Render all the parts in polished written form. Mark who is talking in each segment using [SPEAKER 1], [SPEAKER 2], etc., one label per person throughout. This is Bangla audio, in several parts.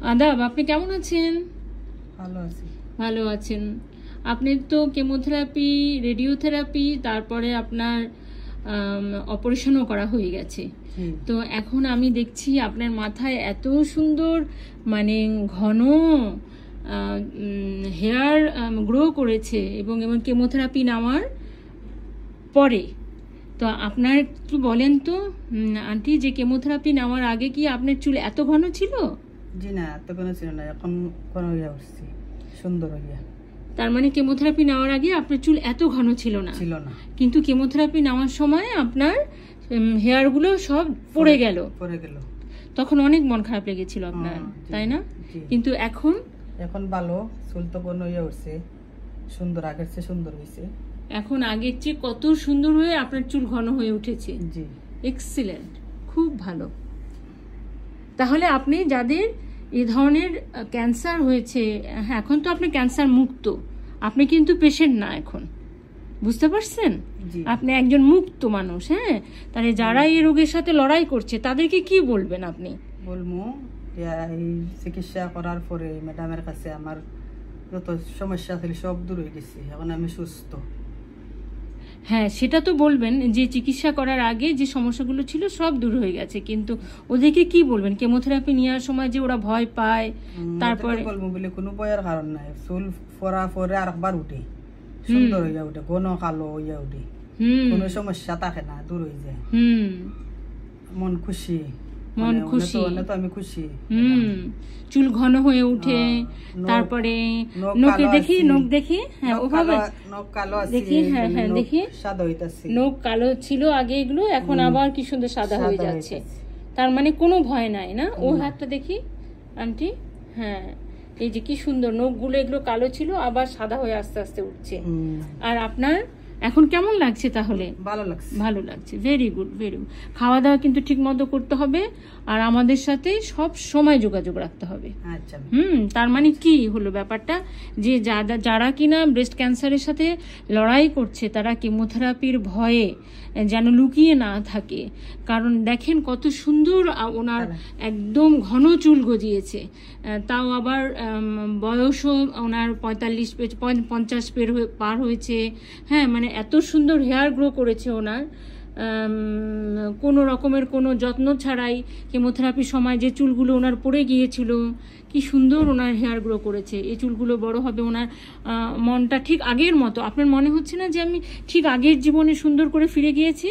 [SPEAKER 1] আদাব, আপনি কেমন আছেন?
[SPEAKER 2] ভালো আছি।
[SPEAKER 1] ভালো আছেন। আপনি তো কেমোথেরাপি, রেডিওথেরাপি, তারপরে আপনার অপারেশনও করা হয়ে গেছে। তো এখন আমি দেখছি আপনার মাথায় এত সুন্দর মানে ঘন হেয়ার গ্রো করেছে এবং কেমোথেরাপি নেওয়ার পরে। তো আপনার একটু বলেন তো আন্টি, যে কেমোথেরাপি নেওয়ার আগে কি আপনার চুল এত ঘন ছিল?
[SPEAKER 2] জি না, এত ঘন ছিল না, এখন ঘন হইয়া উঠছি, সুন্দর হইয়া।
[SPEAKER 1] তার মানে কেমোথেরাপি নেওয়ার আগে আপনার চুল এত ঘন ছিল না?
[SPEAKER 2] ছিল না,
[SPEAKER 1] কিন্তু কেমোথেরাপি নেওয়ার সময় আপনার হেয়ারগুলো সব পড়ে গেল। তখন অনেক মন খারাপ লেগেছিল আপনার, তাই না? কিন্তু এখন
[SPEAKER 2] ভালো, চুল তো ঘন হইয়া উঠছে, সুন্দর, আগের চেয়ে সুন্দর হয়েছে।
[SPEAKER 1] এখন আগের চেয়ে কত সুন্দর হয়ে আপনার চুল ঘন হয়ে উঠেছে।
[SPEAKER 2] জি,
[SPEAKER 1] এক্সিলেন্ট, খুব ভালো। তাহলে আপনি যাদের এই ধরনের ক্যান্সার হয়েছে, হ্যাঁ, এখন তো আপনি ক্যান্সার মুক্ত, আপনি কিন্তু পেশেন্ট না এখন, বুঝতে পারছেন? আপনি একজন মুক্ত মানুষ। হ্যাঁ, তাহলে যারা এই রোগের সাথে লড়াই করছে তাদেরকে কি বলবেন আপনি?
[SPEAKER 2] বলবো, এই চিকিৎসা করার পরে ম্যাডামের কাছে আমার যত সমস্যা ছিল সব দূর হয়ে গেছে, এখন আমি সুস্থ।
[SPEAKER 1] হ্যাঁ, সেটা তো বলবেন যে চিকিৎসা করার আগে যে সমস্যাগুলো ছিল সব দূর হয়ে গেছে, কিন্তু ওদেরকে কি বলবেন কেমোথেরাপি নেওয়ার সময় যে ওরা ভয় পায়? তারপরে
[SPEAKER 2] বলবো বলে কোনো ভয়ের কারণ নাই, চুল পরা পরে আরেকবার উঠে সুন্দর হইয়া উঠে, ঘন কালো হইয়া উঠে, কোনো সমস্যা থাকে না, দূর হয়ে যায়। মন খুশি,
[SPEAKER 1] মন খুশি,
[SPEAKER 2] তো আমি খুশি।
[SPEAKER 1] চুল ঘন হয়ে উঠে, তারপরে নখে দেখি, নখ দেখি, হ্যাঁ ওভাবে
[SPEAKER 2] নখ কালো আছে
[SPEAKER 1] দেখি, হ্যাঁ হ্যাঁ দেখি
[SPEAKER 2] সাদা হইতাছে।
[SPEAKER 1] নখ কালো ছিল আগে, এগুলো এখন আবার কি সুন্দর সাদা হয়ে যাচ্ছে। তার মানে কোনো ভয় নাই না? ও হাতটা দেখি আন্টি, হ্যাঁ এই যে কি সুন্দর নখগুলো, এগুলো কালো ছিল আবার সাদা হয়ে আস্তে আস্তে উঠছে। আর আপনার এখন কেমন লাগছে তাহলে?
[SPEAKER 2] ভালো লাগছে,
[SPEAKER 1] ভালো লাগছে, ভেরি গুড, ভেরি গুড। খাওয়া দাওয়া কিন্তু ঠিক মতো করতে হবে, আর আমাদের সাথে সব সময় যোগাযোগ রাখতে হবে।
[SPEAKER 2] আচ্ছা।
[SPEAKER 1] তার মানে কি হলো ব্যাপারটা, যে যারা কিনা ব্রেস্ট ক্যান্সারের সাথে লড়াই করছে তারা কেমোথেরাপির ভয়ে যেন লুকিয়ে না থাকে। কারণ দেখেন কত সুন্দর ওনার একদম ঘন চুল গজিয়েছে, তাও আবার বয়সও ওনার 45-50 পার হয়েছে। হ্যাঁ, মানে এত সুন্দর হেয়ার গ্রো করেছে ওনার, কোনো রকমের কোনো যত্ন ছাড়াই। কেমোথেরাপির সময় যে চুলগুলো ওনার পড়ে গিয়েছিল, কি সুন্দর ওনার হেয়ার গ্রো করেছে। এই চুলগুলো বড় হবে, ওনার মনটা ঠিক আগের মতো। আপনার মনে হচ্ছে না যে আমি ঠিক আগের জীবনে সুন্দর করে ফিরে গিয়েছি?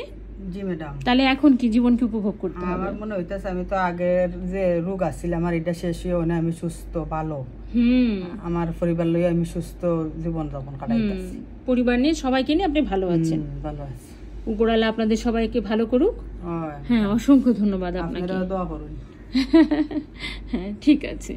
[SPEAKER 2] জি ম্যাডাম।
[SPEAKER 1] তাহলে এখন কি জীবনকে উপভোগ করতে হবে?
[SPEAKER 2] আমার মনে হইতেছে আমি তো আগের যে রোগ আছিল আমার এটা শেষ হয়ে না, আমি সুস্থ, ভালো, আমার পরিবার লইয়া আমি সুস্থ জীবন যাপন কাটাইতেছি।
[SPEAKER 1] পরিবার নিয়ে, সবাইকে নিয়ে আপনি ভালো আছেন?
[SPEAKER 2] ভালো আছি।
[SPEAKER 1] উপরালা আপনাদের সবাইকে ভালো করুক। হ্যাঁ, অসংখ্য ধন্যবাদ আপনাকে।
[SPEAKER 2] আপনারা দোয়া করুন।
[SPEAKER 1] হ্যাঁ, ঠিক আছে।